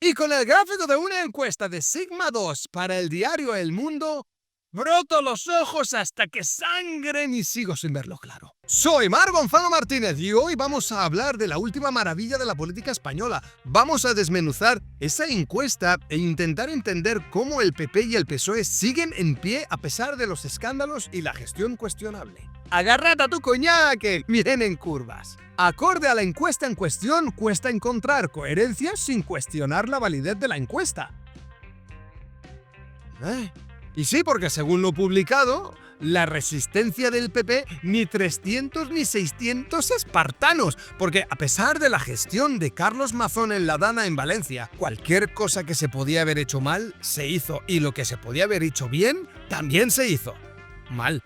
Y con el gráfico de una encuesta de Sigma 2 para el diario El Mundo, broto los ojos hasta que sangren y sigo sin verlo claro. Soy Mar Gonzalo Martínez y hoy vamos a hablar de la última maravilla de la política española. Vamos a desmenuzar esa encuesta e intentar entender cómo el PP y el PSOE siguen en pie a pesar de los escándalos y la gestión cuestionable. Agárrate a tu coñac, que miren en curvas. Acorde a la encuesta en cuestión, cuesta encontrar coherencias sin cuestionar la validez de la encuesta. Y sí, porque según lo publicado, la resistencia del PP ni 300 ni 600 espartanos, porque a pesar de la gestión de Carlos Mazón en la Dana en Valencia, cualquier cosa que se podía haber hecho mal, se hizo, y lo que se podía haber hecho bien, también se hizo mal.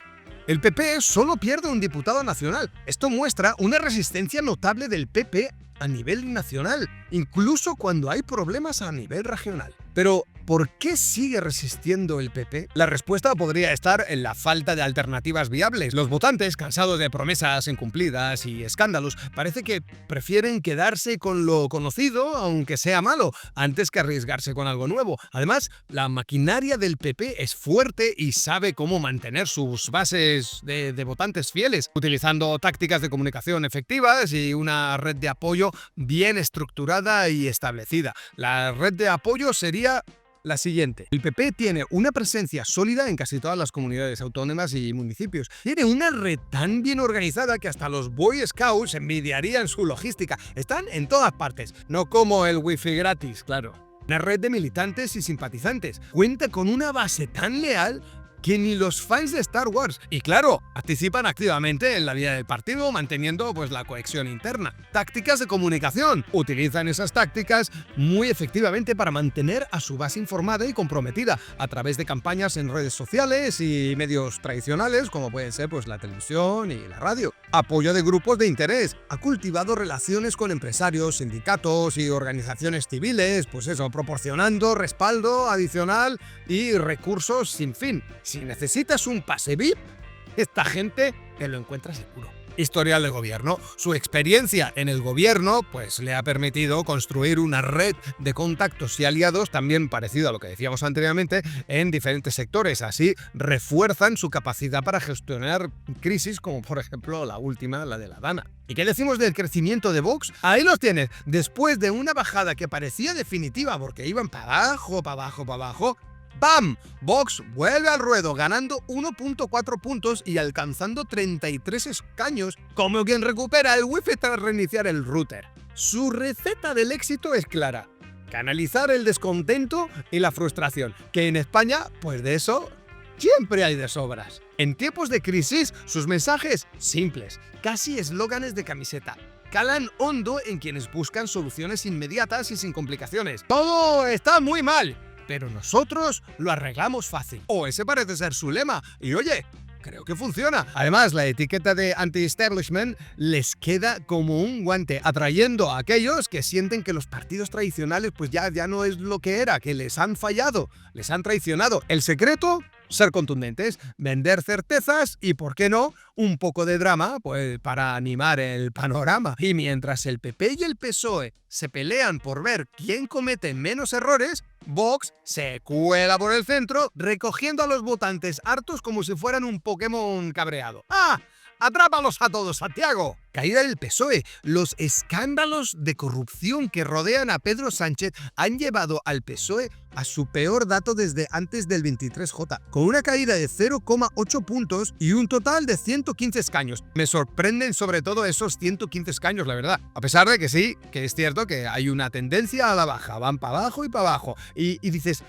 El PP solo pierde un diputado nacional. Esto muestra una resistencia notable del PP a nivel nacional, incluso cuando hay problemas a nivel regional. Pero, ¿por qué sigue resistiendo el PP? La respuesta podría estar en la falta de alternativas viables. Los votantes, cansados de promesas incumplidas y escándalos, parece que prefieren quedarse con lo conocido, aunque sea malo, antes que arriesgarse con algo nuevo. Además, la maquinaria del PP es fuerte y sabe cómo mantener sus bases de votantes fieles, utilizando tácticas de comunicación efectivas y una red de apoyo bien estructurada y establecida. La red de apoyo sería la siguiente. El PP tiene una presencia sólida en casi todas las comunidades autónomas y municipios. Tiene una red tan bien organizada que hasta los Boy Scouts envidiarían su logística. Están en todas partes, no como el wifi gratis, claro. Una red de militantes y simpatizantes. Cuenta con una base tan leal que ni los fans de Star Wars. Y claro, participan activamente en la vida del partido, manteniendo la cohesión interna. Tácticas de comunicación. Utilizan esas tácticas muy efectivamente para mantener a su base informada y comprometida a través de campañas en redes sociales y medios tradicionales, como pueden ser la televisión y la radio. Apoyo de grupos de interés. Ha cultivado relaciones con empresarios, sindicatos y organizaciones civiles, proporcionando respaldo adicional y recursos sin fin. Si necesitas un pase VIP, esta gente te lo encuentra seguro. Historial de gobierno. Su experiencia en el gobierno le ha permitido construir una red de contactos y aliados también parecido a lo que decíamos anteriormente en diferentes sectores. Así refuerzan su capacidad para gestionar crisis como por ejemplo la última, la de la Dana. ¿Y qué decimos del crecimiento de Vox? Ahí los tienes. Después de una bajada que parecía definitiva porque iban para abajo, para abajo, para abajo, ¡bam! Vox vuelve al ruedo, ganando 1.4 puntos y alcanzando 33 escaños, como quien recupera el wifi tras reiniciar el router. Su receta del éxito es clara: canalizar el descontento y la frustración, que en España, de eso siempre hay de sobras. En tiempos de crisis, sus mensajes simples, casi eslóganes de camiseta, calan hondo en quienes buscan soluciones inmediatas y sin complicaciones. ¡Todo está muy mal! Pero nosotros lo arreglamos fácil. O ese parece ser su lema. Y oye, creo que funciona. Además, la etiqueta de anti-establishment les queda como un guante, atrayendo a aquellos que sienten que los partidos tradicionales ya no es lo que era, que les han fallado, les han traicionado. El secreto: ser contundentes, vender certezas y, ¿por qué no?, un poco de drama, para animar el panorama. Y mientras el PP y el PSOE se pelean por ver quién comete menos errores, Vox se cuela por el centro, recogiendo a los votantes hartos como si fueran un Pokémon cabreado. ¡Ah! ¡Atrápalos a todos, Santiago! Caída del PSOE. Los escándalos de corrupción que rodean a Pedro Sánchez han llevado al PSOE a su peor dato desde antes del 23J, con una caída de 0,8 puntos y un total de 115 escaños. Me sorprenden sobre todo esos 115 escaños, la verdad. A pesar de que sí, que es cierto que hay una tendencia a la baja, van para abajo y para abajo. Y dices,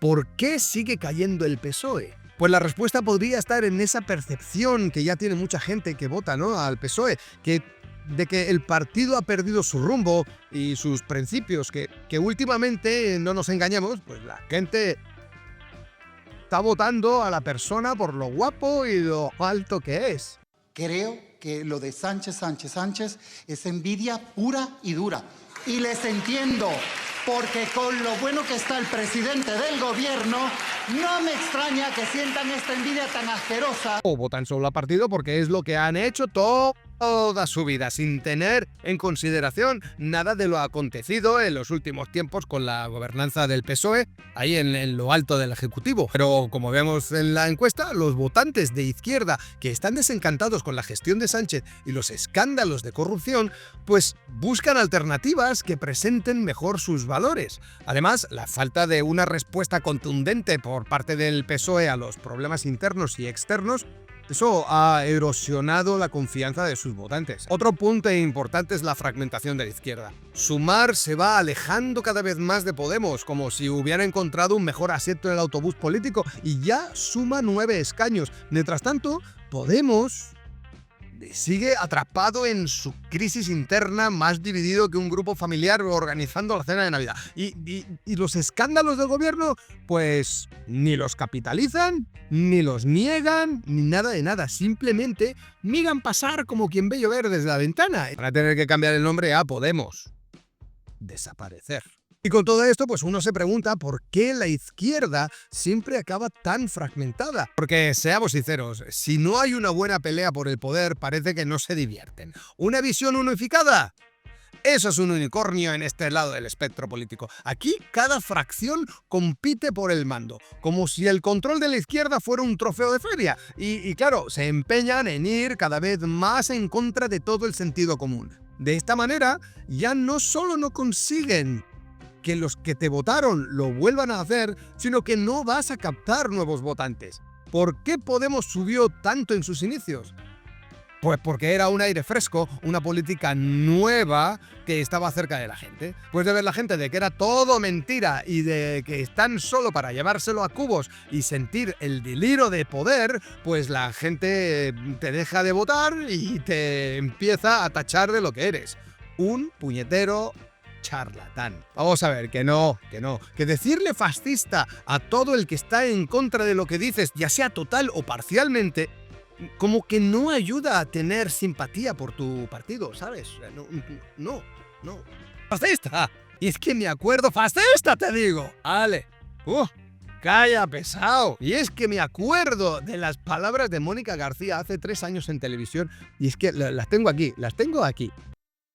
¿por qué sigue cayendo el PSOE? Pues la respuesta podría estar en esa percepción que ya tiene mucha gente que vota, al PSOE, de que el partido ha perdido su rumbo y sus principios, que últimamente, no nos engañemos, la gente está votando a la persona por lo guapo y lo alto que es. Creo que lo de Sánchez es envidia pura y dura. Y les entiendo, porque con lo bueno que está el presidente del gobierno, no me extraña que sientan esta envidia tan asquerosa. O votan solo a partido porque es lo que han hecho toda toda su vida, sin tener en consideración nada de lo acontecido en los últimos tiempos con la gobernanza del PSOE, ahí en lo alto del Ejecutivo. Pero como vemos en la encuesta, los votantes de izquierda que están desencantados con la gestión de Sánchez y los escándalos de corrupción, pues buscan alternativas que presenten mejor sus valores. Además, la falta de una respuesta contundente por parte del PSOE a los problemas internos y externos, eso ha erosionado la confianza de sus votantes. Otro punto importante es la fragmentación de la izquierda. Sumar se va alejando cada vez más de Podemos, como si hubiera encontrado un mejor asiento en el autobús político, y ya suma 9 escaños. Mientras tanto, Podemos sigue atrapado en su crisis interna, más dividido que un grupo familiar organizando la cena de Navidad. Y los escándalos del gobierno, pues ni los capitalizan, ni los niegan, ni nada de nada. Simplemente miran pasar como quien ve llover desde la ventana. Van a tener que cambiar el nombre a Podemos. Desaparecer. Y con todo esto, pues uno se pregunta por qué la izquierda siempre acaba tan fragmentada. Porque, seamos sinceros, si no hay una buena pelea por el poder, parece que no se divierten. ¿Una visión unificada? Eso es un unicornio en este lado del espectro político. Aquí cada fracción compite por el mando, como si el control de la izquierda fuera un trofeo de feria. Y claro, se empeñan en ir cada vez más en contra de todo el sentido común. De esta manera, ya no solo no consiguen que los que te votaron lo vuelvan a hacer, sino que no vas a captar nuevos votantes. ¿Por qué Podemos subió tanto en sus inicios? Pues porque era un aire fresco, una política nueva que estaba cerca de la gente. Pues de ver la gente de que era todo mentira y de que están solo para llevárselo a cubos y sentir el delirio de poder, pues la gente te deja de votar y te empieza a tachar de lo que eres. Un puñetero charlatán. Vamos a ver, que decirle fascista a todo el que está en contra de lo que dices, ya sea total o parcialmente, como que no ayuda a tener simpatía por tu partido, ¿sabes? No. ¡Fascista! Y es que me acuerdo, ¡fascista te digo! ¡Ale! ¡Calla, pesado! Y es que me acuerdo de las palabras de Mónica García hace 3 años en televisión, y es que las tengo aquí.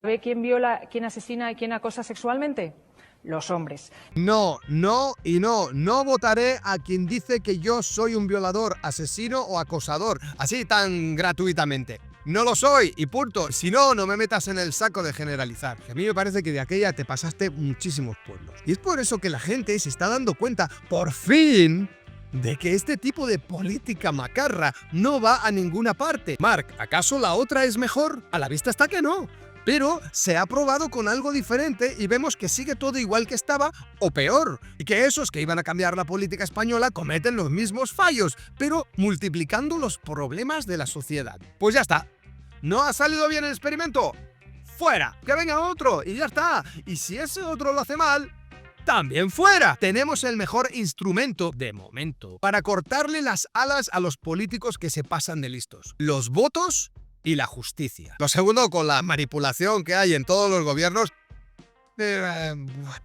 ¿Sabe quién viola, quién asesina y quién acosa sexualmente? Los hombres. No votaré a quien dice que yo soy un violador, asesino o acosador, así tan gratuitamente. No lo soy y punto. Si no, no me metas en el saco de generalizar. A mí me parece que de aquella te pasaste muchísimos pueblos. Y es por eso que la gente se está dando cuenta, por fin, de que este tipo de política macarra no va a ninguna parte. Marc, ¿acaso la otra es mejor? A la vista está que no. Pero se ha probado con algo diferente y vemos que sigue todo igual que estaba o peor. Y que esos que iban a cambiar la política española cometen los mismos fallos, pero multiplicando los problemas de la sociedad. Pues ya está. ¿No ha salido bien el experimento? ¡Fuera! ¡Que venga otro! Y ya está. Y si ese otro lo hace mal, también fuera. Tenemos el mejor instrumento, de momento, para cortarle las alas a los políticos que se pasan de listos. Los votos y la justicia. Lo segundo, con la manipulación que hay en todos los gobiernos,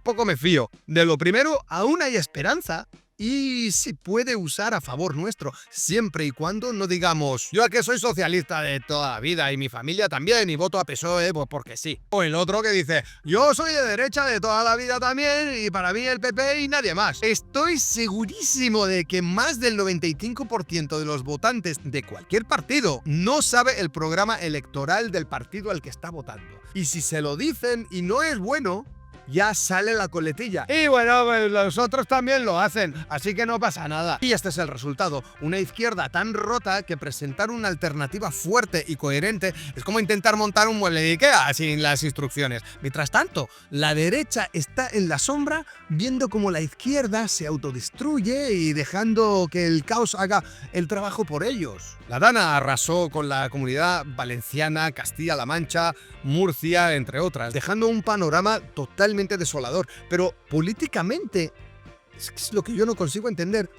poco me fío. De lo primero, aún hay esperanza y se puede usar a favor nuestro, siempre y cuando no digamos yo que soy socialista de toda la vida y mi familia también y voto a PSOE pues porque sí. O el otro que dice yo soy de derecha de toda la vida también y para mí el PP y nadie más. Estoy segurísimo de que más del 95% de los votantes de cualquier partido no sabe el programa electoral del partido al que está votando. Y si se lo dicen y no es bueno, ya sale la coletilla. Y bueno, pues los otros también lo hacen, así que no pasa nada. Y este es el resultado. Una izquierda tan rota que presentar una alternativa fuerte y coherente es como intentar montar un mueble de Ikea sin las instrucciones. Mientras tanto, la derecha está en la sombra viendo cómo la izquierda se autodestruye y dejando que el caos haga el trabajo por ellos. La Dana arrasó con la comunidad valenciana, Castilla-La Mancha, Murcia, entre otras, dejando un panorama totalmente desolador. Pero políticamente, es lo que yo no consigo entender.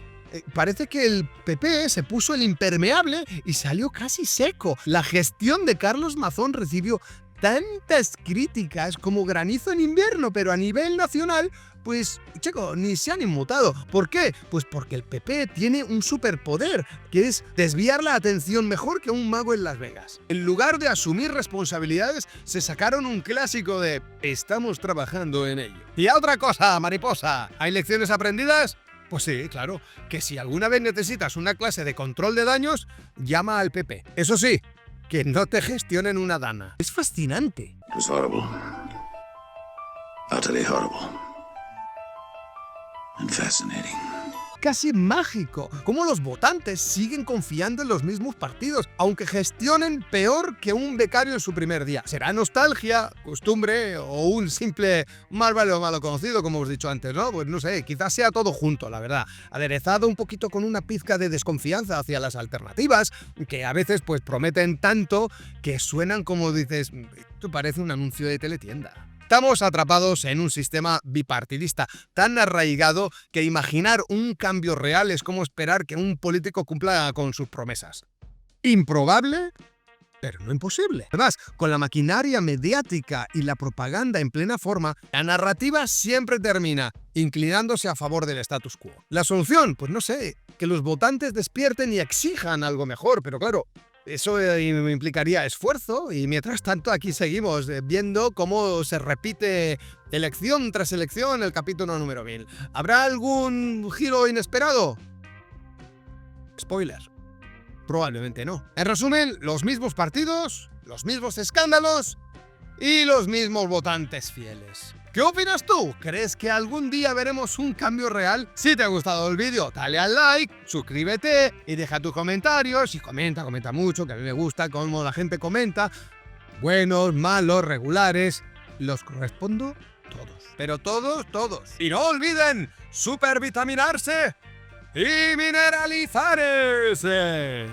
Parece que el PP se puso el impermeable y salió casi seco. La gestión de Carlos Mazón recibió tantas críticas como granizo en invierno, pero a nivel nacional pues, chico, ni se han inmutado. ¿Por qué? Pues porque el PP tiene un superpoder, que es desviar la atención mejor que un mago en Las Vegas. En lugar de asumir responsabilidades, se sacaron un clásico de «estamos trabajando en ello». Y a otra cosa, mariposa, ¿hay lecciones aprendidas? Pues sí, claro, que si alguna vez necesitas una clase de control de daños, llama al PP. Eso sí, que no te gestionen una dana. Es fascinante. It was horrible. Utterly horrible. And fascinating. Casi mágico, cómo los votantes siguen confiando en los mismos partidos, aunque gestionen peor que un becario en su primer día. ¿Será nostalgia, costumbre o un simple mal vale o malo conocido, como os he dicho antes, no? Pues no sé, quizás sea todo junto, la verdad. Aderezado un poquito con una pizca de desconfianza hacia las alternativas, que a veces pues prometen tanto que suenan como dices, esto parece un anuncio de teletienda. Estamos atrapados en un sistema bipartidista tan arraigado que imaginar un cambio real es como esperar que un político cumpla con sus promesas. Improbable, pero no imposible. Además, con la maquinaria mediática y la propaganda en plena forma, la narrativa siempre termina inclinándose a favor del status quo. La solución, pues no sé, que los votantes despierten y exijan algo mejor, pero claro, eso implicaría esfuerzo y mientras tanto aquí seguimos viendo cómo se repite elección tras elección el capítulo número 1000. ¿Habrá algún giro inesperado? Spoiler. Probablemente no. En resumen, los mismos partidos, los mismos escándalos y los mismos votantes fieles. ¿Qué opinas tú? ¿Crees que algún día veremos un cambio real? Si te ha gustado el vídeo, dale al like, suscríbete y deja tus comentarios. Y comenta mucho, que a mí me gusta cómo la gente comenta. Buenos, malos, regulares. Los correspondo todos. Pero todos. Y no olviden supervitaminarse y mineralizarse.